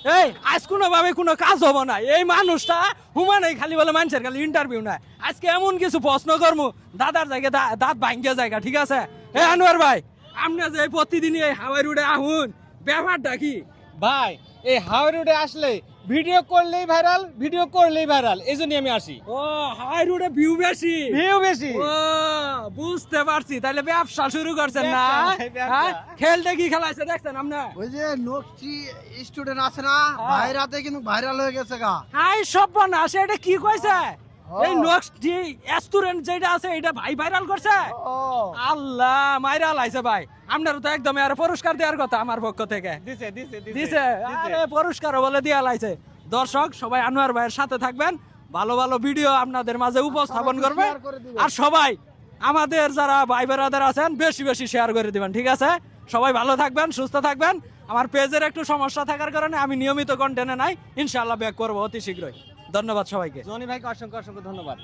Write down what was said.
এই আজ কোনো ভাবে কোনো কাজ হবো না, এই মানুষটা হুমানেই খালি বলে মানুষের খালি ইন্টারভিউ না, আজকে এমন কিছু প্রশ্ন করবো দাদার জায়গায় দাঁত ভাঙ্গে জায়গা, ঠিক আছে? এই আনোয়ার ভাই, আপনি যে প্রতিদিনই এই হাওয়াই রোডে আহুন, ব্যাপারটা কি? ভাই এই হাওড় রোডে আসলে ভিডিও করলেই ভাইরাল, এই জন্যই আমি আসি। ও হাওয়াই রোডে ভিউ বেশি, ভিউ বেশি। ও বুঝতে পারছি, তাহলে ব্যবসা শুরু করছেন না? ব্যবসা। হ্যাঁ, খেলতে কি খেলাইছে দেখছেন আপনি? ওই যে নকশি স্টুডেন্ট আছে না, ভাইরাতে কিন্তু ভাইরাল হয়ে গেছে গা। হাই সর্বনাশ, এটা কি কইছে? ও। এই নক্সটি স্টুডেন্ট যেটা আছে এটা ভাই ভাইরাল করছে। ও আল্লাহ, ভাইরাল আইছে ভাই। আপনার তো একদম আর পুরস্কার দেওয়ার কথা আমার পক্ষ থেকে। দিছে, আরে পুরস্কারও বলে দিয়া লাইছে। দর্শক সবাই আনোয়ার ভাইয়ের সাথে থাকবেন, ভালো ভালো ভিডিও আপনাদের মাঝে উপস্থাপন করবে। শেয়ার করে দিবেন। আর সবাই আমাদের যারা ভাই বেরাদার আছেন বেশি বেশি শেয়ার করে দিবেন, ঠিক আছে? সবাই ভালো থাকবেন, সুস্থ থাকবেন। আমার পেজের একটু সমস্যা থাকার কারণে আমি নিয়মিত কন্টেন্টে নাই, ইনশাআল্লাহ ব্যাক করবো অতি শীঘ্রই। ধন্যবাদ সবাইকে। জনি ভাইকে অসংখ্য ধন্যবাদ।